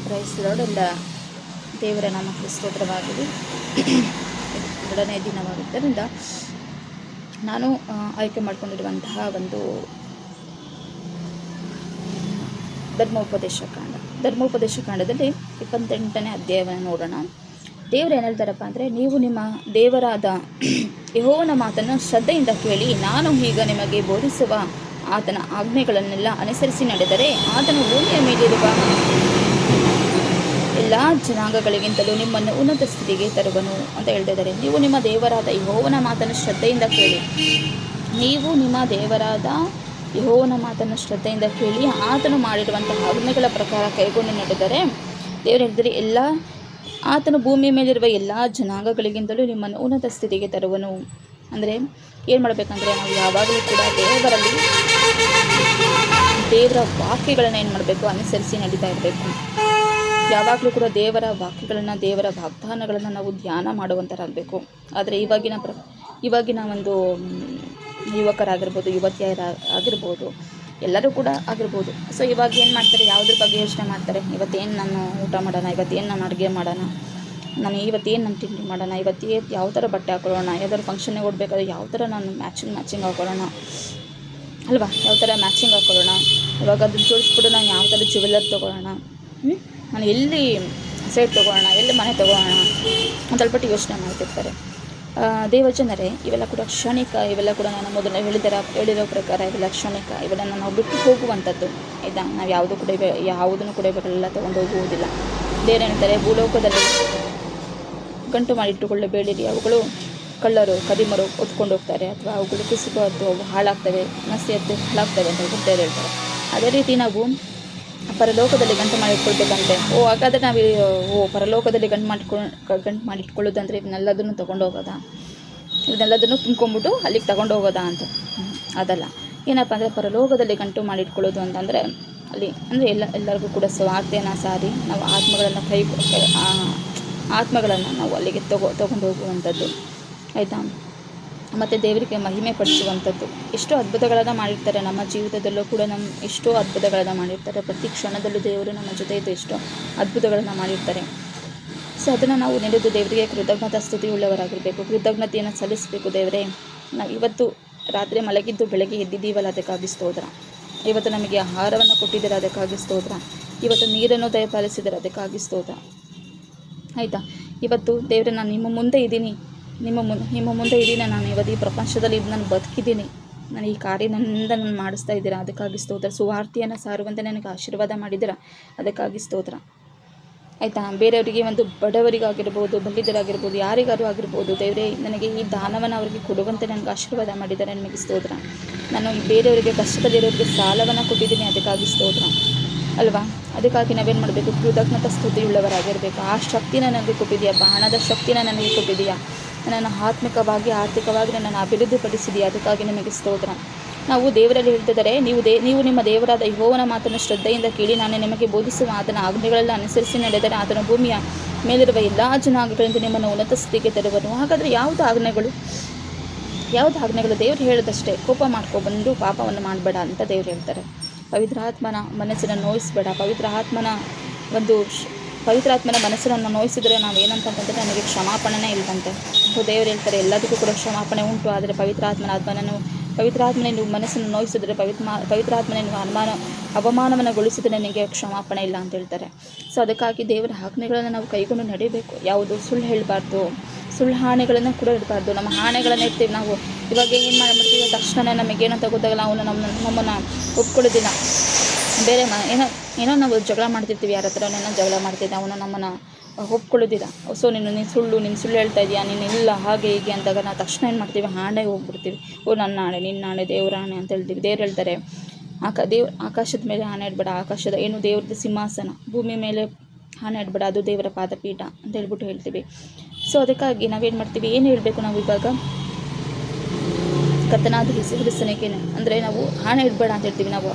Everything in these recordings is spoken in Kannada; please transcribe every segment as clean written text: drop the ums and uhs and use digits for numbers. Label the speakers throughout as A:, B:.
A: Price lord. ಎಲ್ಲ ದೇವರ ನಾಮಕ್ಕೆ ಸ್ತೋತ್ರವಾಗಲಿ. ಎರಡನೇ ದಿನವಾಗಿದ್ದರಿಂದ ನಾನು ಆಯ್ಕೆ ಮಾಡಿಕೊಂಡಿರುವಂತಹ ಒಂದು ಧರ್ಮೋಪದೇಶ ಕಾಂಡದಲ್ಲಿ 28ನೇ ಅಧ್ಯಾಯವನ್ನು ನೋಡೋಣ. ದೇವರು ಏನು ಹೇಳ್ತಾರಪ್ಪ ಅಂದರೆ, ನೀವು ನಿಮ್ಮ ದೇವರಾದ ಯೆಹೋವನ ಮಾತನ್ನು ಶ್ರದ್ಧೆಯಿಂದ ಕೇಳಿ, ನಾನು ಈಗ ನಿಮಗೆ ಬೋಧಿಸುವ ಆತನ ಆಜ್ಞೆಗಳನ್ನೆಲ್ಲ ಅನುಸರಿಸಿ ನಡೆದರೆ ಆತನು ಭೂಮಿಯ ಮೇಲಿರುವ ಎಲ್ಲ ಜನಾಂಗಗಳಿಗಿಂತಲೂ ನಿಮ್ಮನ್ನು ಉನ್ನತ ಸ್ಥಿತಿಗೆ ತರುವನು ಅಂತ ಹೇಳ್ತಿದ್ದಾರೆ. ನೀವು ನಿಮ್ಮ ದೇವರಾದ ಯೆಹೋವನ ಮಾತನ್ನು ಶ್ರದ್ಧೆಯಿಂದ ಕೇಳಿ, ನೀವು ನಿಮ್ಮ ದೇವರಾದ ಯೆಹೋವನ ಮಾತನ್ನು ಶ್ರದ್ಧೆಯಿಂದ ಕೇಳಿ ಆತನು ಮಾಡಿರುವಂತಹ ಆಜ್ಞೆಗಳ ಪ್ರಕಾರ ಕೈಗೊಂಡು ನಡೆದರೆ, ದೇವರು ಹೇಳಿದರೆ ಆತನು ಭೂಮಿಯ ಮೇಲಿರುವ ಎಲ್ಲ ಜನಾಂಗಗಳಿಗಿಂತಲೂ ನಿಮ್ಮನ್ನು ಉನ್ನತ ಸ್ಥಿತಿಗೆ ತರುವನು. ಅಂದರೆ ಏನು ಮಾಡಬೇಕಂದ್ರೆ, ನಾವು ಯಾವಾಗಲೂ ಕೂಡ ದೇವರ ವಾಕ್ಯಗಳನ್ನು ಏನು ಮಾಡಬೇಕು, ಅನುಸರಿಸಿ ನಡೀತಾ ಇರಬೇಕು. ಯಾವಾಗಲೂ ಕೂಡ ದೇವರ ವಾಕ್ಯಗಳನ್ನು, ದೇವರ ವಾಗ್ದಾನಗಳನ್ನು ನಾವು ಧ್ಯಾನ ಮಾಡುವಂಥರಾಗಬೇಕು. ಆದರೆ ಇವಾಗಿನ ಒಂದು ಯುವಕರಾಗಿರ್ಬೋದು, ಯುವತಿಯರಾಗಿರ್ಬೋದು, ಎಲ್ಲರೂ ಕೂಡ ಆಗಿರ್ಬೋದು. ಸೊ ಇವಾಗ ಏನು ಮಾಡ್ತಾರೆ, ಯಾವುದ್ರ ಬಗ್ಗೆ ಯೋಚನೆ ಮಾಡ್ತಾರೆ, ಇವತ್ತೇನು ನಾನು ಊಟ ಮಾಡೋಣ, ಇವತ್ತೇನು ನಾನು ಅಡುಗೆ ಮಾಡೋಣ, ಇವತ್ತೇನು ನಾನು ತಿಂಡಿ ಮಾಡೋಣ, ಯಾವ ಥರ ಬಟ್ಟೆ ಹಾಕೊಳ್ಳೋಣ, ಯಾವ್ದಾದ್ರು ಫಂಕ್ಷನ್ಗೆ ಓಡಬೇಕಾದ್ರೆ ಯಾವ ಥರ ನಾನು ಮ್ಯಾಚಿಂಗ್ ಹಾಕೊಳ್ಳೋಣ ಅಲ್ವಾ, ಯಾವ ಥರ ಮ್ಯಾಚಿಂಗ್ ಹಾಕೊಳ್ಳೋಣ, ಇವಾಗ ಅದನ್ನು ಜೋಡಿಸ್ಬಿಟ್ಟು ನಾನು ಯಾವ ಥರ ಜ್ಯುವೆಲ್ಲರ್ ತೊಗೊಳ್ಳೋಣ, ನಾನು ಎಲ್ಲಿ ಸೈಟ್ ತೊಗೊಳ್ಳೋಣ, ಎಲ್ಲಿ ಮನೆ ತೊಗೊಳ್ಳೋಣ ಅಂತ ಹೇಳ್ಬಿಟ್ಟು ಯೋಚನೆ ಮಾಡ್ತಿರ್ತಾರೆ. ದೇವಜನರೇ, ಇವೆಲ್ಲ ಕೂಡ ಕ್ಷಣಿಕ, ಇವೆಲ್ಲ ಕೂಡ ನಾನು ಮೊದಲು ಹೇಳಿರೋ ಪ್ರಕಾರ ಇವೆಲ್ಲ ಕ್ಷಣಿಕ, ಇವೆಲ್ಲ ನಾವು ಬಿಟ್ಟು ಹೋಗುವಂಥದ್ದು. ಆಯಿತಾ, ನಾವು ಯಾವುದನ್ನು ಕೂಡ ಇವೆಲ್ಲ ತೊಗೊಂಡು ಹೋಗುವುದಿಲ್ಲ. ದೇವರು ಹೇಳ್ತಾರೆ, ಭೂಲೋಕದಲ್ಲಿ ಗಂಟು ಮಾಡಿಟ್ಟುಕೊಳ್ಳಬೇಡಿರಿ, ಅವುಗಳು ಕಳ್ಳರು ಕದಿಮರು ಹೊತ್ಕೊಂಡು ಹೋಗ್ತಾರೆ, ಅಥವಾ ಅವುಗಳು ಕುಸಿಬಾರ್ದು, ಅವು ಹಾಳಾಗ್ತವೆ, ನಸಿ ಎದ್ದು ಹಾಳಾಗ್ತವೆ ಅಂತ ದೇವರು ಹೇಳ್ತಾರೆ. ಅದೇ ರೀತಿ ನಾವು ಪರಲೋಕದಲ್ಲಿ ಗಂಟು ಮಾಡಿಟ್ಕೊಳ್ಬೇಕಂತೆ. ಹಾಗಾದರೆ ನಾವು ಪರಲೋಕದಲ್ಲಿ ಗಂಟು ಮಾಡಿಟ್ಕೊಳ್ಳೋದಂದರೆ ಇವನ್ನೆಲ್ಲದನ್ನು ತೊಗೊಂಡು ಹೋಗೋದಾ, ಇವನ್ನೆಲ್ಲದನ್ನು ತುಂಬ್ಕೊಂಡ್ಬಿಟ್ಟು ಅಲ್ಲಿಗೆ ತಗೊಂಡು ಹೋಗೋದಾ ಅಂತ ಅದಲ್ಲ. ಏನಪ್ಪ ಅಂದರೆ, ಪರಲೋಕದಲ್ಲಿ ಗಂಟು ಮಾಡಿಟ್ಕೊಳ್ಳೋದು ಅಂತಂದರೆ ಅಲ್ಲಿ ಅಂದರೆ ಎಲ್ಲರಿಗೂ ಕೂಡ ಸ್ವಾರ್ಥೆಯನ್ನು ಸಾರಿ ನಾವು ಆತ್ಮಗಳನ್ನು ನಾವು ಅಲ್ಲಿಗೆ ತೊಗೊಂಡು ಹೋಗುವಂಥದ್ದು. ಆಯಿತಾ, ಮತ್ತು ದೇವರಿಗೆ ಮಹಿಮೆ ಪಡಿಸುವಂಥದ್ದು. ಎಷ್ಟೋ ಅದ್ಭುತಗಳನ್ನು ಮಾಡಿರ್ತಾರೆ ನಮ್ಮ ಜೀವಿತದಲ್ಲೂ ಕೂಡ. ಎಷ್ಟೋ ಅದ್ಭುತಗಳನ್ನು ಮಾಡಿರ್ತಾರೆ. ಪ್ರತಿ ಕ್ಷಣದಲ್ಲೂ ದೇವರು ನಮ್ಮ ಜೊತೆ ಇದ್ದು ಎಷ್ಟೋ ಅದ್ಭುತಗಳನ್ನು ಮಾಡಿರ್ತಾರೆ. ಸೊ ಅದನ್ನು ನಾವು ನೆನೆದು ದೇವರಿಗೆ ಕೃತಜ್ಞತಾ ಸ್ತುತಿ ಉಳ್ಳವರಾಗಿರಬೇಕು, ಕೃತಜ್ಞತೆಯನ್ನು ಸಲ್ಲಿಸಬೇಕು. ದೇವರೇ, ನಾವು ಇವತ್ತು ರಾತ್ರಿ ಮಲಗಿದ್ದು ಬೆಳಗ್ಗೆ ಎದ್ದಿದ್ದೀವಲ್ಲ, ಅದಕ್ಕಾಗಿ ಸ್ತೋತ್ರ. ಇವತ್ತು ನಮಗೆ ಆಹಾರವನ್ನು ಕೊಟ್ಟಿದ್ದೀರ, ಅದಕ್ಕಾಗಿ ಸ್ತೋತ್ರ. ಇವತ್ತು ನೀರನ್ನು ದಯಪಾಲಿಸಿದರೆ ಅದಕ್ಕಾಗಿ ಸ್ತೋತ್ರ. ಆಯಿತಾ, ಇವತ್ತು ದೇವರೇ, ನಾನು ನಿಮ್ಮ ಮುಂದೆ ಇದ್ದೀನಿ, ನಾನು ಇವತ್ತು ಈ ಪ್ರಪಂಚದಲ್ಲಿ ನಾನು ಬದುಕಿದ್ದೀನಿ, ನಾನು ಈ ಕಾರ್ಯ ನನ್ನಿಂದ ನಾನು ಮಾಡಿಸ್ತಾ ಇದ್ದೀರಾ, ಅದಕ್ಕಾಗಿ ಸ್ತೋತ್ರ. ಸುವಾರ್ತೆಯನ್ನು ಸಾರುವಂತೆ ನನಗೆ ಆಶೀರ್ವಾದ ಮಾಡಿದ್ದೀರಾ, ಅದಕ್ಕಾಗಿ ಸ್ತೋತ್ರ. ಆಯಿತಾ, ಬೇರೆಯವರಿಗೆ ಒಂದು ಬಡವರಿಗಾಗಿರ್ಬೋದು, ಬಲ್ಲಿದರಾಗಿರ್ಬೋದು, ಯಾರಿಗಾರು ಆಗಿರ್ಬೋದು, ದೇವರೇ ನನಗೆ ಈ ದಾನವನ್ನು ಅವರಿಗೆ ಕೊಡುವಂತೆ ನನಗೆ ಆಶೀರ್ವಾದ ಮಾಡಿದ್ದಾರೆ, ನಿಮಗೆ ಸ್ತೋತ್ರ. ನಾನು ಬೇರೆಯವರಿಗೆ ಕಷ್ಟದಲ್ಲಿರೋರಿಗೆ ಸಾಲವನ್ನು ಕೊಟ್ಟಿದ್ದೀನಿ, ಅದಕ್ಕಾಗಿ ಸ್ತೋತ್ರ ಅಲ್ವಾ. ಅದಕ್ಕಾಗಿ ನಾವೇನು ಮಾಡಬೇಕು, ಕೃತಜ್ಞತಾ ಸ್ತುತಿಯುಳ್ಳವರಾಗಿರಬೇಕು. ಆ ಶಕ್ತಿನ ನನಗೆ ಕೊಟ್ಟಿದೆಯಪ್ಪ, ಹಣದ ಶಕ್ತಿನ ನನಗೆ ಕೊಟ್ಟಿದೆಯಾ, ನನ್ನನ್ನು ಆತ್ಮಿಕವಾಗಿ ಆರ್ಥಿಕವಾಗಿ ನನ್ನನ್ನು ಅಭಿವೃದ್ಧಿಪಡಿಸಿದೆಯಾ, ಅದಕ್ಕಾಗಿ ನಿಮಗೆ ಸ್ತೋತ್ರ. ನಾವು ದೇವರಲ್ಲಿ ಹೇಳ್ತಿದ್ದಾರೆ, ನೀವು ನಿಮ್ಮ ದೇವರಾದ ಯೆಹೋವನ ಮಾತನ್ನು ಶ್ರದ್ಧೆಯಿಂದ ಕೇಳಿ, ನಾನು ನಿಮಗೆ ಬೋಧಿಸುವ ಆತನ ಆಜ್ಞೆಗಳೆಲ್ಲ ಅನುಸರಿಸಿ ನಡೆದರೆ ಆತನ ಭೂಮಿಯ ಮೇಲಿರುವ ಎಲ್ಲ ಜನಾಂಗಗಳಿಂದ ನಿಮ್ಮನ್ನು ಉನ್ನತ ಸ್ಥಿತಿಗೆ ತರುವನು. ಹಾಗಾದರೆ ಯಾವುದು ಆಜ್ಞೆಗಳು? ದೇವರು ಹೇಳಿದಷ್ಟೇ. ಕೋಪ ಮಾಡ್ಕೊಬಂದು ಪಾಪವನ್ನು ಮಾಡಬೇಡ ಅಂತ ದೇವರು ಹೇಳ್ತಾರೆ. ಪವಿತ್ರಾತ್ಮನ ಮನಸ್ಸನ್ನು ನೋಯಿಸಬೇಡ. ಪವಿತ್ರಾತ್ಮನ ಮನಸ್ಸನ್ನು ನೋಯಿಸಿದರೆ ನಾವು ಏನಂತಂದರೆ ನನಗೆ ಕ್ಷಮಾಪಣೆನೇ ಇಲ್ಲದಂತೆ. ದೇವರು ಹೇಳ್ತಾರೆ, ಎಲ್ಲದಕ್ಕೂ ಕೂಡ ಕ್ಷಮಾಪಣೆ ಉಂಟು, ಆದರೆ ಪವಿತ್ರಾತ್ಮನ ನೀವು ಮನಸ್ಸನ್ನು ನೋಯಿಸಿದರೆ, ಪವಿತ್ರಾತ್ಮನ ನೀವು ಅವಮಾನವನ್ನುಗೊಳಿಸಿದರೆ ನನಗೆ ಕ್ಷಮಾಪಣೆ ಇಲ್ಲ ಅಂತ ಹೇಳ್ತಾರೆ. ಸೊ ಅದಕ್ಕಾಗಿ ದೇವರ ಆಜ್ಞೆಗಳನ್ನು ನಾವು ಕೈಗೊಂಡು ನಡೀಬೇಕು. ಯಾವುದು ಸುಳ್ಳು ಹೇಳಬಾರ್ದು, ಸುಳ್ಳು ಆಣೆಗಳನ್ನು ಕೂಡ ಇಡಬಾರ್ದು. ನಮ್ಮ ಆಣೆಗಳನ್ನು ಇರ್ತೀವಿ ನಾವು. ಇವಾಗ ಏನು ಮಾಡ್ಬಿಡ್ತೀವಿ, ತಕ್ಷಣ ನಮಗೇನಂತ ಗೊತ್ತಾಗಲ್ಲ, ಅವನು ನಮ್ಮನ್ನು ಒಪ್ಕೊಳ್ಳೋದಿಲ್ಲ. ಬೇರೆ ಏನೋ ನಾವು ಜಗಳ ಮಾಡ್ತಿರ್ತೀವಿ, ಯಾರ ಹತ್ರ ಜಗಳ ಮಾಡ್ತಿದ್ದೆ, ಅವನು ನಮ್ಮನ್ನು ಒಪ್ಕೊಳ್ಳೋದಿಲ್ಲ. ಸೊ ನೀನು ಸುಳ್ಳು ಹೇಳ್ತಾ ಇದೆಯಾ, ನೀನು ಇಲ್ಲ ಹಾಗೆ ಹೀಗೆ ಅಂದಾಗ ನಾವು ತಕ್ಷಣ ಏನು ಮಾಡ್ತೀವಿ, ಆಣೆ ಹೋಗ್ಬಿಡ್ತೀವಿ. ನನ್ನ ಆಣೆ, ನಿನ್ನ ಆಣೆ, ದೇವರ ಆಣೆ ಅಂತ ಹೇಳ್ತೀವಿ. ದೇವ್ರು ಹೇಳ್ತಾರೆ, ಆಕಾಶದ ಮೇಲೆ ಆಣೆ ಇಡಬೇಡ, ಆಕಾಶದ ಏನು ದೇವ್ರದ್ದು ಸಿಂಹಾಸನ, ಭೂಮಿ ಮೇಲೆ ಆಣೆ ಇಡಬೇಡ, ಅದು ದೇವರ ಪಾದಪೀಠ ಅಂತ ಹೇಳ್ಬಿಟ್ಟು ಹೇಳ್ತೀವಿ. ಸೊ ಅದಕ್ಕಾಗಿ ನಾವೇನು ಮಾಡ್ತೀವಿ, ಏನು ಹೇಳಬೇಕು ನಾವು ಇವಾಗ, ಕರ್ತನಾದ ಹೆಸರಿಸನಿಕೆ ಅಂದರೆ ನಾವು ಆಣೆ ಇಡಬೇಡ ಅಂತ ಹೇಳ್ತೀವಿ. ನಾವು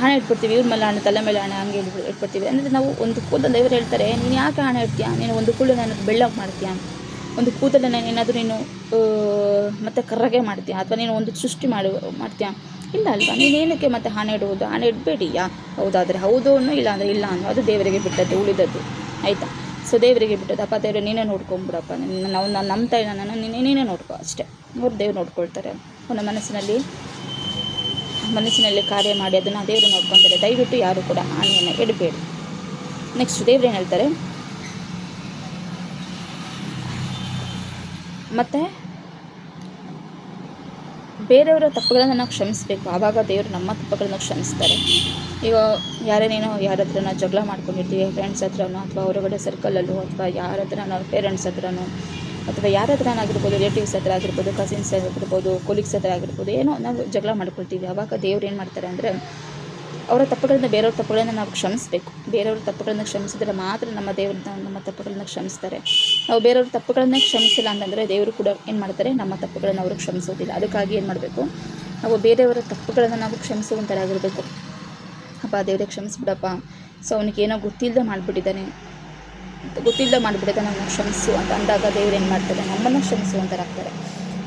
A: ಹಣೆ ಇಟ್ಬಿಡ್ತೀವಿ, ಇವ್ರ ಮೇಲೆ ಹಣೆ, ತಲೆ ಮೇಲೆ ಹಣೆ, ಹಂಗೆ ಇಟ್ಬಿಡ್ತೀವಿ. ಅಂದರೆ ನಾವು ಒಂದು ಕೂದಲು, ದೇವರು ಹೇಳ್ತಾರೆ, ನೀನು ಯಾಕೆ ಹಣೆ ಇಡ್ತೀಯಾ, ನೀನು ಒಂದು ಕೂದಲು ನಾನು ಬೆಳ್ಳಗೆ ಮಾಡ್ತೀಯಾ, ಒಂದು ಕೂದಲನ್ನು ಏನಾದರೂ ನೀನು ಮತ್ತೆ ಕರ್ರಗೆ ಮಾಡ್ತೀಯಾ, ಅಥವಾ ನೀನು ಒಂದು ಸೃಷ್ಟಿ ಮಾಡ್ತೀಯಾ, ಇಲ್ಲ ಅಲ್ವಾ? ನೀನೇನಕ್ಕೆ ಮತ್ತೆ ಹಣ ಇಡುವುದು? ಹಣ ಇಡಬೇಡಿ. ಹೌದಾದರೆ ಹೌದು ಅನ್ನೋ, ಇಲ್ಲ ಅಂದರೆ ಇಲ್ಲ ಅನ್ನೋ, ಅದು ದೇವರಿಗೆ ಬಿಟ್ಟದ್ದು, ಉಳಿದದ್ದು. ಆಯಿತಾ? ಸೊ ದೇವರಿಗೆ ಬಿಟ್ಟದ್ದು. ಅಪ್ಪ ದೇವರು ನೀನೇ ನೋಡ್ಕೊಂಬಿಡಪ್ಪ, ನಾವು ನಾನು ನಂಬ್ತಾ ಇಲ್ಲ, ನಾನು ನೀನೇ ನೋಡ್ಕೊ ಅಷ್ಟೇ. ಅವ್ರು ದೇವ್ರು ನೋಡ್ಕೊಳ್ತಾರೆ. ಅವನ ಮನಸ್ಸಿನಲ್ಲಿ ಕಾರ್ಯ ಮಾಡಿ ಅದನ್ನು ದೇವರು ನೋಡ್ಕೊತಾರೆ. ದಯವಿಟ್ಟು ಯಾರು ಕೂಡ ಹಾನಿಯನ್ನು ಇಡಬೇಡಿ. ನೆಕ್ಸ್ಟ್ ದೇವ್ರು ಏನು ಹೇಳ್ತಾರೆ, ಮತ್ತು ಬೇರೆಯವರ ತಪ್ಪುಗಳನ್ನು ನಾವು ಕ್ಷಮಿಸಬೇಕು. ಆವಾಗ ದೇವರು ನಮ್ಮ ತಪ್ಪುಗಳನ್ನು ಕ್ಷಮಿಸ್ತಾರೆ. ಈಗ ಯಾರೇನೇನೋ ಯಾರ ಹತ್ರನೋ ಜಗಳ ಮಾಡ್ಕೊಂಡಿರ್ತೀವಿ, ಫ್ರೆಂಡ್ಸ್ ಹತ್ರನೋ ಅಥವಾ ಹೊರಗಡೆ ಸರ್ಕಲಲ್ಲೋ ಅಥವಾ ಯಾರ ಹತ್ರನೋ ಪೇರೆಂಟ್ಸ್ ಹತ್ರನೋ ಅಥವಾ ಯಾರ ಹತ್ರನಾಗಿರ್ಬೋದು, ರಿಲೇಟಿವ್ಸ್ ಹತ್ರ ಆಗಿರ್ಬೋದು, ಕಸಿನ್ಸ್ ಆಗಿರ್ಬೋದು, ಕೊಲೀಗ್ಸ್ ಹತ್ರ ಆಗಿರ್ಬೋದು, ಏನೋ ನಾವು ಜಗಳ ಮಾಡ್ಕೊಳ್ತೀವಿ. ಆವಾಗ ದೇವ್ರು ಏನು ಮಾಡ್ತಾರೆ ಅಂದರೆ, ಅವರ ತಪ್ಪುಗಳಿಂದ ಬೇರೆಯವ್ರ ತಪ್ಪುಗಳನ್ನು ನಾವು ಕ್ಷಮಿಸಬೇಕು. ಬೇರೆಯವ್ರ ತಪ್ಪುಗಳನ್ನು ಕ್ಷಮಿಸಿದರೆ ಮಾತ್ರ ನಮ್ಮ ದೇವ್ರನ್ನ ನಮ್ಮ ತಪ್ಪುಗಳನ್ನು ಕ್ಷಮಿಸ್ತಾರೆ. ನಾವು ಬೇರೆಯವ್ರ ತಪ್ಪುಗಳನ್ನೇ ಕ್ಷಮಿಸಿಲ್ಲ ಅಂತಂದರೆ ದೇವರು ಕೂಡ ಏನು ಮಾಡ್ತಾರೆ, ನಮ್ಮ ತಪ್ಪುಗಳನ್ನು ಅವರು ಕ್ಷಮಿಸೋದಿಲ್ಲ. ಅದಕ್ಕಾಗಿ ಏನು ಮಾಡಬೇಕು, ನಾವು ಬೇರೆಯವರ ತಪ್ಪುಗಳನ್ನು ನಾವು ಕ್ಷಮಿಸುವಂಥರಾಗಿರಬೇಕು. ಅಪ್ಪ ದೇವರೇ ಕ್ಷಮಿಸ್ಬಿಡಪ್ಪ, ಸೊ ಅವನಿಗೇನೋ ಗೊತ್ತಿಲ್ಲದೆ ಮಾಡಿಬಿಟ್ಟಿದ್ದಾನೆ ನಾವು ಕ್ಷಮಿಸು ಅಂತ ಅಂದಾಗ ದೇವ್ರು ಏನು ಮಾಡ್ತಾರೆ, ನಮ್ಮನ್ನು ಕ್ಷಮಿಸುವಂಥರಾಗ್ತಾರೆ.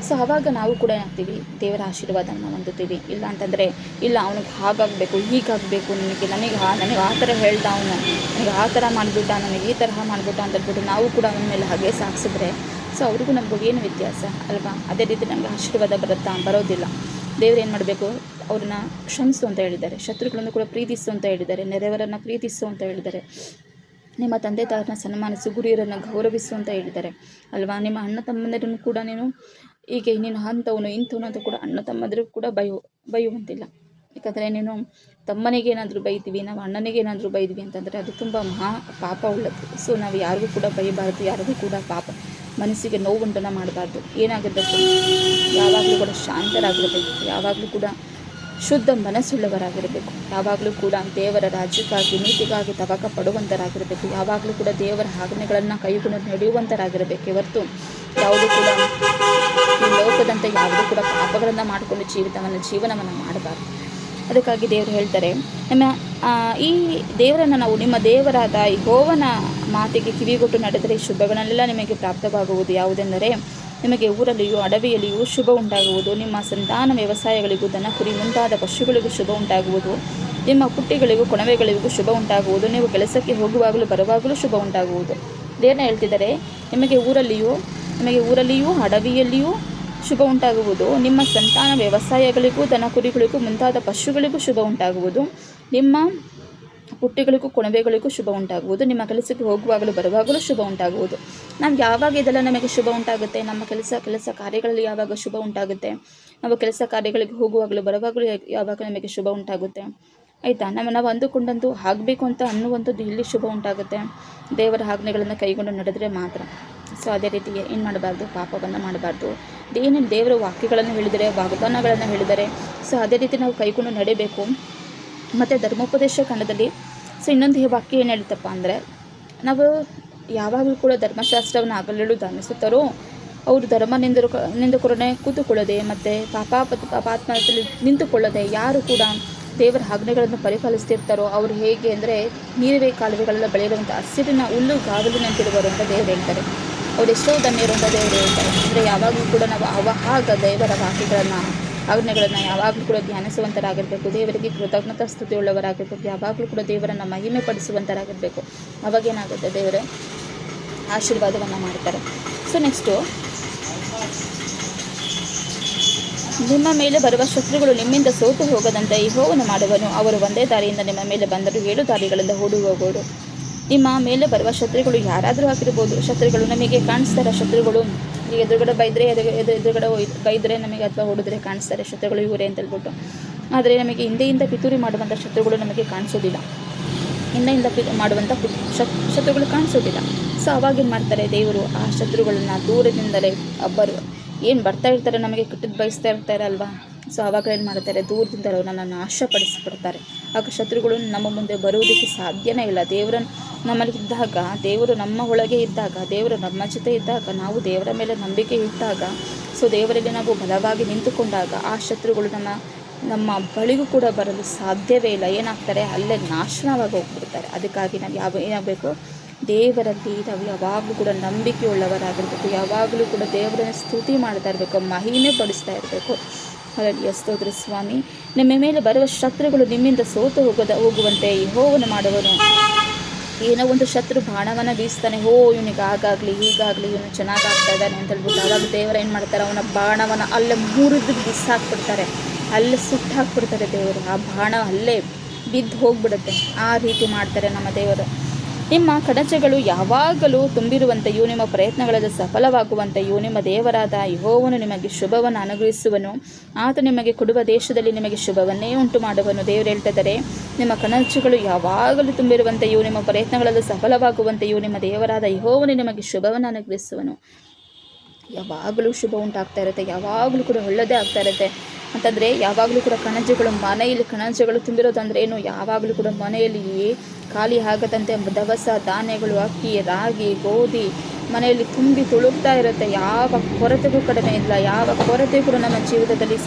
A: ಸೊ ಆವಾಗ ನಾವು ಕೂಡ ಏನಾಗ್ತೀವಿ, ದೇವರ ಆಶೀರ್ವಾದನ ಹೊಂದುತ್ತೀವಿ. ಇಲ್ಲ ಅಂತಂದರೆ ಇಲ್ಲ ಅವನಿಗೆ ಹಾಗಾಗಬೇಕು, ಹೀಗಾಗಬೇಕು, ನನಗೆ ಆ ಥರ ಹೇಳ್ದ ಅವನು, ನನಗೆ ಆ ಥರ ಮಾಡಿಬಿಟ್ಟ, ನನಗೆ ಈ ತರಹ ಮಾಡಿಬಿಟ್ಟ ಅಂತ ಹೇಳ್ಬಿಟ್ಟು ನಾವು ಕೂಡ ಅವನ ಮೇಲೆ ಹಾಗೆ ಸಾಗಿಸಿದ್ರೆ ಸೊ ಅವ್ರಿಗೂ ನಮಗೂ ಏನು ವ್ಯತ್ಯಾಸ ಅಲ್ವಾ? ಅದೇ ರೀತಿ ನಮಗೆ ಆಶೀರ್ವಾದ ಬರೋದಿಲ್ಲ. ದೇವ್ರು ಏನು ಮಾಡಬೇಕು, ಅವ್ರನ್ನ ಕ್ಷಮಿಸು ಅಂತ ಹೇಳಿದ್ದಾರೆ. ಶತ್ರುಗಳನ್ನು ಕೂಡ ಪ್ರೀತಿಸು ಅಂತ ಹೇಳಿದ್ದಾರೆ. ನೆರೆಯವರನ್ನು ಪ್ರೀತಿಸು ಅಂತ ಹೇಳಿದ್ದಾರೆ. ನಿಮ್ಮ ತಂದೆ ತಾಯಿನ ಸನ್ಮಾನಿಸು, ಗುರಿಯರನ್ನು ಗೌರವಿಸು ಅಂತ ಹೇಳಿದ್ದಾರೆ ಅಲ್ವಾ? ನಿಮ್ಮ ಅಣ್ಣ ತಮ್ಮಂದಿರನ್ನು ಕೂಡ ನೀನು ಹೀಗೆ ನೀನು ಅಂಥವನು ಇಂಥವನು ಅಂತ ಕೂಡ ಅಣ್ಣ ತಮ್ಮಂದಿರು ಕೂಡ ಬೈಯುವಂತಿಲ್ಲ. ಯಾಕಂದರೆ ನೀನು ತಮ್ಮನಿಗೆ ಏನಾದರೂ ಬೈತೀವಿ, ನಾವು ಅಣ್ಣನಿಗೆ ಏನಾದರೂ ಬೈದ್ವಿ ಅಂತಂದರೆ ಅದು ತುಂಬ ಮಹಾ ಪಾಪ ಉಳ್ಳದ್ದು. ಸೊ ನಾವು ಯಾರಿಗೂ ಕೂಡ ಬೈಯಬಾರ್ದು, ಯಾರಿಗೂ ಕೂಡ ಪಾಪ ಮನಸ್ಸಿಗೆ ನೋವುಂಟನ್ನು ಮಾಡಬಾರ್ದು. ಏನಾಗಿರಬೇಕು, ಯಾವಾಗಲೂ ಕೂಡ ಶಾಂತರಾಗಿರಬೇಕು, ಯಾವಾಗಲೂ ಕೂಡ ಶುದ್ಧ ಮನಸ್ಸುಳ್ಳವರಾಗಿರಬೇಕು, ಯಾವಾಗಲೂ ಕೂಡ ದೇವರ ರಾಜ್ಯಕ್ಕಾಗಿ ನೀತಿಗಾಗಿ ತವಕ ಪಡುವಂಥರಾಗಿರಬೇಕು, ಯಾವಾಗಲೂ ಕೂಡ ದೇವರ ಆಜ್ಞೆಗಳನ್ನು ಕೈಗೊಂಡು ನಡೆಯುವಂಥರಾಗಿರಬೇಕು. ಹೊರತು ಯಾವುದೂ ಕೂಡ ಈ ಲೋಕದಂತೆ ಯಾವುದೂ ಕೂಡ ಪಾಪಗಳನ್ನು ಮಾಡಿಕೊಂಡು ಜೀವನವನ್ನು ಮಾಡಬಾರ್ದು. ಅದಕ್ಕಾಗಿ ದೇವರು ಹೇಳ್ತಾರೆ, ಈ ದೇವರನ್ನು ನಾವು ನಿಮ್ಮ ದೇವರಾದ ಯೆಹೋವನ ಮಾತಿಗೆ ಕಿವಿಗೊಟ್ಟು ನಡೆದರೆ ಶುಭಗಳನ್ನೆಲ್ಲ ನಿಮಗೆ ಪ್ರಾಪ್ತವಾಗುವುದು. ಯಾವುದೆಂದರೆ ನಿಮಗೆ ಊರಲ್ಲಿಯೂ ಅಡವಿಯಲ್ಲಿಯೂ ಶುಭ ಉಂಟಾಗುವುದು. ನಿಮ್ಮ ಸಂತಾನ ವ್ಯವಸಾಯಗಳಿಗೂ ದನ ಕುರಿ ಮುಂತಾದ ಪಶುಗಳಿಗೂ ಶುಭ ಉಂಟಾಗುವುದು. ನಿಮ್ಮ ಪುಟ್ಟಿಗಳಿಗೂ ಕೊಣವೆಗಳಿಗೂ ಶುಭ ಉಂಟಾಗುವುದು. ನೀವು ಕೆಲಸಕ್ಕೆ ಹೋಗುವಾಗಲೂ ಬರುವಾಗಲೂ ಶುಭ ಉಂಟಾಗುವುದು. ದೇವರನ್ನ ಹೇಳ್ತಿದ್ದಾರೆ, ನಿಮಗೆ ಊರಲ್ಲಿಯೂ ಅಡವಿಯಲ್ಲಿಯೂ ಶುಭ ಉಂಟಾಗುವುದು. ನಿಮ್ಮ ಸಂತಾನ ವ್ಯವಸಾಯಗಳಿಗೂ ದನ ಕುರಿಗಳಿಗೂ ಮುಂತಾದ ಪಶುಗಳಿಗೂ ಶುಭ ಉಂಟಾಗುವುದು. ನಿಮ್ಮ ಪುಟ್ಟಿಗಳಿಗೂ ಕೊಣವೆಗಳಿಗೂ ಶುಭ ಉಂಟಾಗುವುದು. ನಿಮ್ಮ ಕೆಲಸಕ್ಕೆ ಹೋಗುವಾಗಲೂ ಬರುವಾಗಲೂ ಶುಭ ಉಂಟಾಗುವುದು. ನಾವು ಯಾವಾಗ ಇದೆಲ್ಲ ನಮಗೆ ಶುಭ ಉಂಟಾಗುತ್ತೆ, ನಮ್ಮ ಕೆಲಸ ಕಾರ್ಯಗಳಲ್ಲಿ ಯಾವಾಗ ಶುಭ ಉಂಟಾಗುತ್ತೆ, ನಾವು ಕೆಲಸ ಕಾರ್ಯಗಳಿಗೆ ಹೋಗುವಾಗಲೂ ಬರುವಾಗಲೂ ಯಾವಾಗ ನಮಗೆ ಶುಭ ಉಂಟಾಗುತ್ತೆ, ಆಯಿತಾ? ನಾವು ಅಂದುಕೊಂಡಂತೂ ಆಗಬೇಕು ಅಂತ ಅನ್ನುವಂಥದ್ದು ಇಲ್ಲಿ ಶುಭ ಉಂಟಾಗುತ್ತೆ, ದೇವರ ಆಜ್ಞೆಗಳನ್ನು ಕೈಗೊಂಡು ನಡೆದರೆ ಮಾತ್ರ. ಸೊ ಅದೇ ರೀತಿ ಏನು ಮಾಡಬಾರ್ದು, ಪಾಪವನ್ನು ಮಾಡಬಾರ್ದು. ಏನೇನು ದೇವರ ವಾಕ್ಯಗಳನ್ನು ಹೇಳಿದರೆ, ವಾಗ್ದಾನಗಳನ್ನು ಹೇಳಿದರೆ, ಸೊ ಅದೇ ರೀತಿ ನಾವು ಕೈಗೊಂಡು ನಡೆಯಬೇಕು. ಮತ್ತು ಧರ್ಮೋಪದೇಶ ಕಾಂಡದಲ್ಲಿ ಸೊ ಇನ್ನೊಂದು ವಾಕ್ಯ ಏನು ಹೇಳ್ತಪ್ಪ ಅಂದರೆ, ನಾವು ಯಾವಾಗಲೂ ಕೂಡ ಧರ್ಮಶಾಸ್ತ್ರವನ್ನು ಆಗಲೆಳು ಧಾನಿಸುತ್ತಾರೋ ಅವರು ನಿಂದಕರನ್ನೇ ಕೂತುಕೊಳ್ಳದೆ ಮತ್ತು ಪಾಪಾತ್ಮದಲ್ಲಿ ನಿಂತುಕೊಳ್ಳದೆ ಯಾರು ಕೂಡ ದೇವರ ಆಜ್ಞೆಗಳನ್ನು ಪರಿಪಾಲಿಸ್ತಿರ್ತಾರೋ ಅವರು ಹೇಗೆ ಅಂದರೆ ನೀರುವೆ ಕಾಲುವೆಗಳೆಲ್ಲ ಬೆಳೆಯುವಂಥ ಹಸಿರಿನ ಹುಲ್ಲು ಗಾವಲಿನಂತಿರುವರು ಅಂತ ದೇವರು ಹೇಳ್ತಾರೆ. ಅವ್ರು ಎಷ್ಟೋ ಧನ್ಯರು ಅಂತ ದೇವರು ಹೇಳ್ತಾರೆ. ಅಂದರೆ ಯಾವಾಗಲೂ ಕೂಡ ನಾವು ಆಗ ದೇವರ ವಾಕ್ಯಗಳನ್ನು ಆಜ್ಞೆಗಳನ್ನು ಯಾವಾಗಲೂ ಕೂಡ ಧ್ಯಾನಿಸುವಂಥರಾಗಿರಬೇಕು. ದೇವರಿಗೆ ಕೃತಜ್ಞತಾ ಸ್ತುತಿ ಉಳ್ಳವರಾಗಿರಬೇಕು. ಯಾವಾಗಲೂ ಕೂಡ ದೇವರನ್ನು ಮಹಿಮೆ ಪಡಿಸುವಂಥರಾಗಿರಬೇಕು. ಅವಾಗೇನಾಗುತ್ತೆ, ದೇವರೇ ಆಶೀರ್ವಾದವನ್ನು ಮಾಡ್ತಾರೆ. ಸೊ ನೆಕ್ಸ್ಟು, ನಿಮ್ಮ ಮೇಲೆ ಬರುವ ಶತ್ರುಗಳು ನಿಮ್ಮಿಂದ ಸೋತು ಹೋಗದಂತೆ ಯೆಹೋವನು ಮಾಡುವನು. ಅವರು ಒಂದೇ ದಾರಿಯಿಂದ ನಿಮ್ಮ ಮೇಲೆ ಬಂದರೂ 7 ದಾರಿಗಳಿಂದ ಓಡಿ ಹೋಗೋರು. ನಿಮ್ಮ ಮೇಲೆ ಬರುವ ಶತ್ರುಗಳು ಯಾರಾದರೂ ಆಗಿರ್ಬೋದು. ಶತ್ರುಗಳು ನಮಗೆ ಕಾಣಿಸ್ತಾರೆ. ಶತ್ರುಗಳು ಎದುರುಗಡೆ ಬೈದರೆ ನಮಗೆ ಅಥವಾ ಹೊಡೆದ್ರೆ ಕಾಣಿಸ್ತಾರೆ ಶತ್ರುಗಳು ಇವರೇ ಅಂತ ಹೇಳ್ಬಿಟ್ಟು. ಆದರೆ ನಮಗೆ ಹಿಂದೆಯಿಂದ ಪಿತೂರಿ ಮಾಡುವಂಥ ಶತ್ರುಗಳು ನಮಗೆ ಕಾಣಿಸೋದಿಲ್ಲ. ಹಿಂದೆಯಿಂದ ಮಾಡುವಂಥ ಶತ್ರುಗಳು ಕಾಣಿಸೋದಿಲ್ಲ. ಸೊ ಅವಾಗೇನು ಮಾಡ್ತಾರೆ, ದೇವರು ಆ ಶತ್ರುಗಳನ್ನು ದೂರದಿಂದಲೇ ಒಬ್ಬರು ಏನು ಬರ್ತಾ ಇರ್ತಾರೆ, ನಮಗೆ ಕೆಟ್ಟದ್ದು ಬಯಸ್ತಾ ಇರ್ತಾರೆ ಅಲ್ವಾ. ಸೊ ಆವಾಗ ಏನು ಮಾಡ್ತಾರೆ, ದೂರದಿಂದ ಅವರನ್ನು ನಾಶಪಡಿಸಿಬಿಡ್ತಾರೆ. ಆಗ ಶತ್ರುಗಳು ನಮ್ಮ ಮುಂದೆ ಬರುವುದಕ್ಕೆ ಸಾಧ್ಯನೇ ಇಲ್ಲ. ದೇವರನ್ನು ನಮ್ಮಲ್ಲಿ ಇದ್ದಾಗ, ದೇವರು ನಮ್ಮ ಒಳಗೆ ಇದ್ದಾಗ, ದೇವರು ನಮ್ಮ ಜೊತೆ ಇದ್ದಾಗ, ನಾವು ದೇವರ ಮೇಲೆ ನಂಬಿಕೆ ಇಟ್ಟಾಗ, ಸೊ ದೇವರಲ್ಲಿ ನಾವು ಬಲವಾಗಿ ನಿಂತುಕೊಂಡಾಗ ಆ ಶತ್ರುಗಳು ನಮ್ಮ ಬಳಿಗೂ ಕೂಡ ಬರಲು ಸಾಧ್ಯವೇ ಇಲ್ಲ. ಏನಾಗ್ತಾರೆ, ಅಲ್ಲೇ ನಾಶನವಾಗಿ ಹೋಗ್ಬಿಡ್ತಾರೆ. ಅದಕ್ಕಾಗಿ ನಾವು ಏನಾಗಬೇಕು, ದೇವರಲ್ಲಿ ನಾವು ಯಾವಾಗಲೂ ಕೂಡ ನಂಬಿಕೆ ಉಳ್ಳವರಾಗಿರಬೇಕು. ಯಾವಾಗಲೂ ಕೂಡ ದೇವರನ್ನು ಸ್ತುತಿ ಮಾಡ್ತಾ ಇರಬೇಕು, ಮಹಿಮೆ ಪಡಿಸ್ತಾ ಇರಬೇಕು. ಹರಡಿಯ ಸ್ತೋತ್ರ ಸ್ವಾಮಿ. ನಿಮ್ಮ ಮೇಲೆ ಬರುವ ಶತ್ರುಗಳು ನಿಮ್ಮಿಂದ ಸೋತು ಹೋಗುವಂತೆ ಯೆಹೋವನು ಮಾಡುವನು. ಏನೋ ಒಂದು ಶತ್ರು ಬಾಣವನ್ನು ಬೀಸ್ತಾನೆ, ಇವನಿಗೆ ಹಾಗಾಗಲಿ ಹೀಗಾಗಲಿ, ಇವನು ಚೆನ್ನಾಗಿ ಆಗ್ತಾ ಇದ್ದಾನೆ ಅಂತ ಹೇಳ್ಬಿಟ್ಟು ಆವಾಗ ದೇವರು ಏನು ಮಾಡ್ತಾರೆ, ಅವನ ಬಾಣವನ್ನು ಅಲ್ಲೇ ಮುರಿದು ಬಿಸಾಕ್ಬಿಡ್ತಾರೆ, ಅಲ್ಲೇ ಸುಟ್ಟು ಹಾಕ್ಬಿಡ್ತಾರೆ ದೇವರು. ಆ ಬಾಣ ಅಲ್ಲೇ ಬಿದ್ದು ಹೋಗ್ಬಿಡುತ್ತೆ. ಆ ರೀತಿ ಮಾಡ್ತಾರೆ ನಮ್ಮ ದೇವರು. ನಿಮ್ಮ ಕಣಜಗಳು ಯಾವಾಗಲೂ ತುಂಬಿರುವಂತೆಯೂ ನಿಮ್ಮ ಪ್ರಯತ್ನಗಳಲ್ಲಿ ಸಫಲವಾಗುವಂತೆಯೂ ನಿಮ್ಮ ದೇವರಾದ ಯೆಹೋವನು ನಿಮಗೆ ಶುಭವನ್ನು ಅನುಗ್ರಹಿಸುವನು. ಆತ ನಿಮಗೆ ಕೊಡುವ ದೇಶದಲ್ಲಿ ನಿಮಗೆ ಶುಭವನ್ನೇ ಉಂಟು ಮಾಡುವನು. ದೇವರು ಹೇಳ್ತಿದ್ದಾರೆ, ನಿಮ್ಮ ಕಣಜಗಳು ಯಾವಾಗಲೂ ತುಂಬಿರುವಂತೆಯೂ ನಿಮ್ಮ ಪ್ರಯತ್ನಗಳಲ್ಲಿ ಸಫಲವಾಗುವಂತೆಯೂ ನಿಮ್ಮ ದೇವರಾದ ಯೆಹೋವನು ನಿಮಗೆ ಶುಭವನ್ನು ಅನುಗ್ರಹಿಸುವನು. ಯಾವಾಗಲೂ ಶುಭ ಉಂಟಾಗ್ತಾ ಇರುತ್ತೆ, ಯಾವಾಗಲೂ ಕೂಡ ಒಳ್ಳೆಯದೇ ಆಗ್ತಾ ಇರುತ್ತೆ ಅಂತಂದರೆ ಯಾವಾಗಲೂ ಕೂಡ ಕಣಜಗಳು, ಮನೆಯಲ್ಲಿ ಕಣಜಗಳು ತುಂಬಿರೋದಂದ್ರೆ ಏನು, ಯಾವಾಗಲೂ ಕೂಡ ಮನೆಯಲ್ಲಿ ಖಾಲಿ ಆಗದಂತೆ ದವಸ ಧಾನ್ಯಗಳು, ಅಕ್ಕಿ, ರಾಗಿ, ಗೋಧಿ ಮನೆಯಲ್ಲಿ ತುಂಬಿ ತುಳುಕ್ತಾ ಇರುತ್ತೆ. ಯಾವ ಕೊರತೆಗೂ ಕಡಿಮೆ ಇಲ್ಲ, ಯಾವ ಕೊರತೆ ಕೂಡ ನಮ್ಮ ಜೀವಿತದಲ್ಲಿ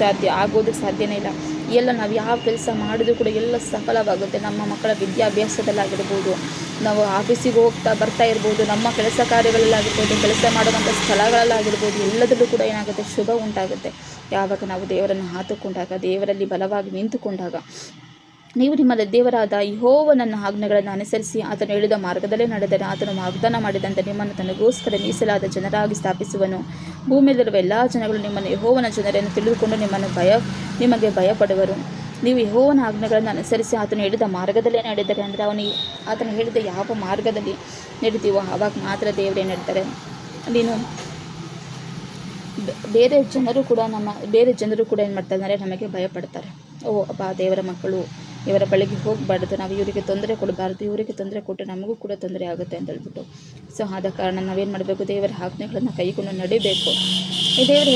A: ಆಗೋದಕ್ಕೆ ಸಾಧ್ಯನೇ ಇಲ್ಲ. ಎಲ್ಲ ನಾವು ಯಾವ ಕೆಲಸ ಮಾಡಿದ್ರೂ ಕೂಡ ಎಲ್ಲ ಸಫಲವಾಗುತ್ತೆ. ನಮ್ಮ ಮಕ್ಕಳ ವಿದ್ಯಾಭ್ಯಾಸದಲ್ಲಾಗಿರ್ಬೋದು, ನಾವು ಆಫೀಸಿಗೆ ಬರ್ತಾ ಇರ್ಬೋದು, ನಮ್ಮ ಕೆಲಸ ಕಾರ್ಯಗಳಲ್ಲಾಗಿರ್ಬೋದು, ಕೆಲಸ ಮಾಡುವಂಥ ಸ್ಥಳಗಳಲ್ಲಾಗಿರ್ಬೋದು, ಎಲ್ಲದರಲ್ಲೂ ಕೂಡ ಏನಾಗುತ್ತೆ, ಶುಭ ಉಂಟಾಗುತ್ತೆ. ಯಾವಾಗ ನಾವು ದೇವರನ್ನು ಆತುಕೊಂಡಾಗ, ದೇವರಲ್ಲಿ ಬಲವಾಗಿ ನಿಂತುಕೊಂಡಾಗ. ನೀವು ನಿಮ್ಮ ದೇವರಾದ ಯೆಹೋವನ ಆಜ್ಞೆಗಳನ್ನು ಅನುಸರಿಸಿ ಆತನು ಹೇಳಿದ ಮಾರ್ಗದಲ್ಲೇ ನಡೆದರೆ ಆತನು ವಾಗ್ದಾನ ಮಾಡಿದಂತೆ ನಿಮ್ಮನ್ನು ತನಗೋಸ್ಕರ ಮೀಸಲಾದ ಜನರಾಗಿ ಸ್ಥಾಪಿಸುವನು. ಭೂಮಿಯಲ್ಲಿರುವ ಎಲ್ಲ ಜನಗಳು ನಿಮ್ಮನ್ನು ಯೆಹೋವನ ಜನರನ್ನು ತಿಳಿದುಕೊಂಡು ನಿಮಗೆ ಭಯಪಡುವರು. ನೀವು ಯೆಹೋವನ ಆಜ್ಞೆಗಳನ್ನು ಅನುಸರಿಸಿ ಆತನು ಹೇಳಿದ ಮಾರ್ಗದಲ್ಲೇ ನಡೆದರೆ, ಅಂದರೆ ಆತನು ಹೇಳಿದ ಯಾವ ಮಾರ್ಗದಲ್ಲಿ ನಡೀತೀವೋ ಆವಾಗ ಮಾತ್ರ ದೇವರೇ ನಡೀತಾರೆ. ನೀನು ಬೇರೆ ಜನರು ಕೂಡ ಏನು ಮಾಡ್ತಾರೆ, ನಮಗೆ ಭಯಪಡ್ತಾರೆ. ದೇವರ ಮಕ್ಕಳು ಇವರ ಬಳಿಗೆ ಹೋಗಬಾರ್ದು, ನಾವು ಇವರಿಗೆ ತೊಂದರೆ ಕೊಡಬಾರ್ದು, ಇವರಿಗೆ ತೊಂದರೆ ಕೊಟ್ಟು ನಮಗೂ ಕೂಡ ತೊಂದರೆ ಆಗುತ್ತೆ ಅಂತ ಹೇಳ್ಬಿಟ್ಟು. ಸೊ ಆದ ಕಾರಣ ನಾವೇನು ಮಾಡಬೇಕು, ದೇವರ ಆಜ್ಞೆಗಳನ್ನು ಕೈಕೊಂಡು ನಡಿಬೇಕು. ಈ ದೇವರು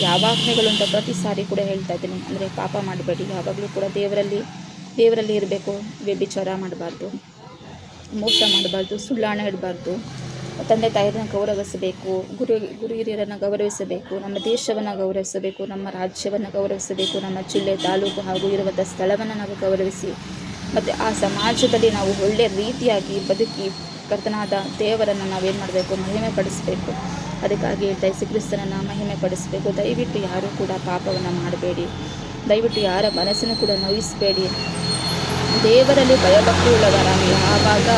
A: ಯಾವ ಆಜ್ಞೆಗಳು ಅಂತ ಪ್ರತಿ ಸಾರಿ ಕೂಡ ಹೇಳ್ತಾ ಇದ್ದೀನಿ, ಅಂದರೆ ಪಾಪ ಮಾಡಬೇಡಿ, ಯಾವಾಗಲೂ ಕೂಡ ದೇವರಲ್ಲಿ ಇರಬೇಕು. ವ್ಯಭಿಚಾರ ಮಾಡಬಾರ್ದು, ಮೋಸ ಮಾಡಬಾರ್ದು, ಸುಳ್ಳಾಣೆ ಇಡಬಾರ್ದು, ತಂದೆ ತಾಯಿಯನ್ನು ಗೌರವಿಸಬೇಕು, ಗುರು ಹಿರಿಯರನ್ನು ಗೌರವಿಸಬೇಕು, ನಮ್ಮ ದೇಶವನ್ನು ಗೌರವಿಸಬೇಕು, ನಮ್ಮ ರಾಜ್ಯವನ್ನು ಗೌರವಿಸಬೇಕು, ನಮ್ಮ ಜಿಲ್ಲೆ, ತಾಲೂಕು ಹಾಗೂ ಇರುವಂಥ ಸ್ಥಳವನ್ನು ನಾವು ಗೌರವಿಸಿ, ಮತ್ತು ಆ ಸಮಾಜದಲ್ಲಿ ನಾವು ಒಳ್ಳೆಯ ರೀತಿಯಾಗಿ ಬದುಕಿ ಕರ್ತನಾದ ದೇವರನ್ನು ನಾವೇನು ಮಾಡಬೇಕು, ಮಹಿಮೆ ಪಡಿಸಬೇಕು. ಅದಕ್ಕಾಗಿ ಯೇಸು ಕ್ರಿಸ್ತನನ್ನು ಮಹಿಮೆ ಪಡಿಸಬೇಕು. ದಯವಿಟ್ಟು ಯಾರೂ ಕೂಡ ಪಾಪವನ್ನು ಮಾಡಬೇಡಿ, ದಯವಿಟ್ಟು ಯಾರ ಮನಸ್ಸನ್ನು ಕೂಡ ನೋಯಿಸಬೇಡಿ. ದೇವರಲ್ಲಿ ಭಯಭಕ್ತಿ ಉಳ್ಳವರಾಗಿ, ಆವಾಗ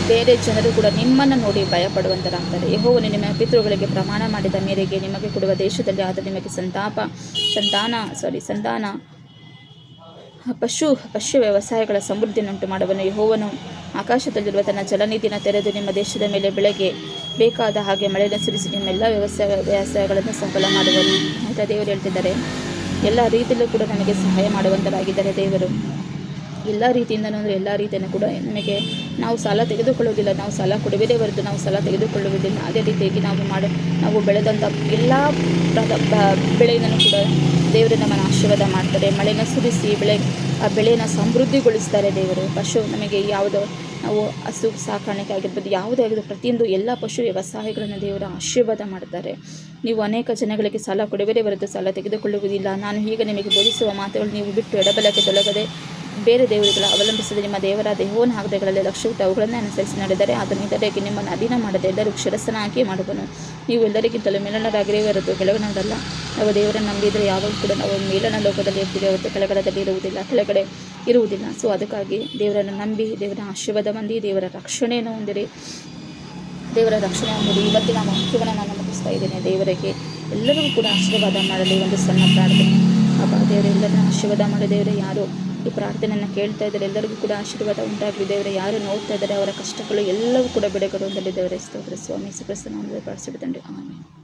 A: ಬೇರೆ ಜನರು ಕೂಡ ನಿಮ್ಮನ್ನು ನೋಡಿ ಭಯಪಡುವಂತರಾಗ್ತಾರೆ. ಯೆಹೋವನು ನಿಮ್ಮ ಪಿತೃಗಳಿಗೆ ಪ್ರಮಾಣ ಮಾಡಿದ ಮೇರೆಗೆ ನಿಮಗೆ ಕೊಡುವ ದೇಶದಲ್ಲಿ ಆದ ನಿಮಗೆ ಸಂತಾನ ಪಶು ವ್ಯವಸಾಯಗಳ ಸಮೃದ್ಧಿಯನ್ನುಂಟು ಮಾಡುವನು. ಯೆಹೋವನು ಆಕಾಶದಲ್ಲಿರುವ ತನ್ನ ಜಲನಿಧಿಯನ್ನು ತೆರೆದು ನಿಮ್ಮ ದೇಶದ ಮೇಲೆ ಬೆಳೆಗೆ ಬೇಕಾದ ಹಾಗೆ ಮಳೆಯನ್ನು ಸುರಿಸಿ ನಿಮ್ಮೆಲ್ಲ ವ್ಯವಸಾಯಗಳನ್ನು ಸಫಲ ಮಾಡುವನು ಅಂತ ದೇವರು ಹೇಳ್ತಿದ್ದಾರೆ. ಎಲ್ಲ ರೀತಿಯಲ್ಲೂ ಕೂಡ ನಮಗೆ ಸಹಾಯ ಮಾಡುವಂತರಾಗಿದ್ದಾರೆ ದೇವರು. ಎಲ್ಲ ರೀತಿಯಿಂದನೂ, ಅಂದರೆ ಎಲ್ಲ ರೀತಿಯನ್ನು ಕೂಡ ನಮಗೆ, ನಾವು ಸಾಲ ತೆಗೆದುಕೊಳ್ಳುವುದಿಲ್ಲ, ನಾವು ಸಾಲ ಕೊಡುವುದೇ ಹೊರತು ನಾವು ಸಾಲ ತೆಗೆದುಕೊಳ್ಳುವುದಿಲ್ಲ. ಅದೇ ರೀತಿಯಾಗಿ ನಾವು ಬೆಳೆದಂಥ ಎಲ್ಲ ಬೆಳೆಯನ್ನು ಕೂಡ ದೇವರು ನಮ್ಮನ್ನು ಆಶೀರ್ವಾದ ಮಾಡ್ತಾರೆ. ಮಳೆಯನ್ನು ಸುರಿಸಿ ಆ ಬೆಳೆಯನ್ನು ಸಮೃದ್ಧಿಗೊಳಿಸ್ತಾರೆ ದೇವರು. ನಮಗೆ ಯಾವುದೋ ನಾವು ಹಸು ಸಾಕಾಣಿಕೆ ಆಗಿರ್ಬೋದು, ಯಾವುದೇ ಆಗಿರ್ಬೋದು, ಪ್ರತಿಯೊಂದು ಎಲ್ಲ ಪಶು ವ್ಯವಸಾಯಗಳನ್ನು ದೇವರು ಆಶೀರ್ವಾದ ಮಾಡ್ತಾರೆ. ನೀವು ಅನೇಕ ಜನಗಳಿಗೆ ಸಾಲ ಕೊಡುವುದೇ ಹೊರತು ಸಾಲ ತೆಗೆದುಕೊಳ್ಳುವುದಿಲ್ಲ. ನಾನು ಈಗ ನಿಮಗೆ ಬೋಧಿಸುವ ಮಾತುಗಳು ನೀವು ಬಿಟ್ಟು ಎಡಬಲಕ್ಕೆ ತೊಲಗದೆ ಬೇರೆ ದೇವರುಗಳ ಅವಲಂಬಿಸದೆ ನಿಮ್ಮ ದೇವರಾದ ಯೆಹೋವನ ಆಜ್ಞೆಗಳಲ್ಲಿ ಲಕ್ಷ್ಯವಿಟ್ಟು ಅವುಗಳನ್ನೇ ಅನುಸರಿಸಿ ನಡೆದರೆ ಆತನು ಇದರಿಗೆ ನಿಮ್ಮನ್ನು ಅಧೀನ ಮಾಡದೆ ಎಲ್ಲರೂ ಕ್ಷರಸ್ಥನಾಗಿ ಮಾಡುವನು. ನೀವು ಎಲ್ಲರಿಗಿಂತಲೂ ಮೇಲಣರಾಗಿರೇ ಹೊರತು ಕೆಳಗಣರಲ್ಲ. ನಾವು ದೇವರನ್ನು ನಂಬಿದರೆ ಯಾವಾಗ ಕೂಡ ನಾವು ಮೇಲಣ ಲೋಕದಲ್ಲಿ ಇರ್ತೀವಿ ಹೊರತು ಕೆಳಗಡೆ ಇರುವುದಿಲ್ಲ. ಸೊ ಅದಕ್ಕಾಗಿ ದೇವರನ್ನು ನಂಬಿ ದೇವರ ಆಶೀರ್ವಾದ ಹೊಂದಿ ದೇವರ ರಕ್ಷಣೆಯನ್ನು ಹೊಂದಿರಿ. ಇವತ್ತಿನ ವಾಕ್ಯವನ್ನು ನಾನು ಮುಗಿಸ್ತಾ ಇದ್ದೇನೆ. ದೇವರಿಗೆ ಎಲ್ಲರಿಗೂ ಕೂಡ ಆಶೀರ್ವಾದ ಮಾಡಲಿ. ಒಂದು ಸಣ್ಣ ಪ್ರಾರ್ಥನೆ. ದೇವರು ಎಲ್ಲರನ್ನ ಆಶೀರ್ವಾದ ಮಾಡಿ ದೇವರೇ, ಯಾರು ಈ ಪ್ರಾರ್ಥನೆಯನ್ನು ಕೇಳ್ತಾ ಇದ್ದಾರೆ ಎಲ್ಲರಿಗೂ ಕೂಡ ಆಶೀರ್ವಾದ ಉಂಟಾಗಲಿ ದೇವರೇ. ಯಾರು ನೋಡ್ತಾ ಇದ್ದಾರೆ ಅವರ ಕಷ್ಟಗಳು ಎಲ್ಲವೂ ಕೂಡ ಬಿಡುಗಡೆ ಹೊಂದಲಿ ದೇವರೇ. ಸ್ತೋತ್ರ ಸ್ವಾಮಿ ಯೇಸು ಕ್ರಿಸ್ತನ ನಾಮದಲ್ಲಿ ಪ್ರಾರ್ಥಿಸುತ್ತೇನೆ. ಆಮೆನ್.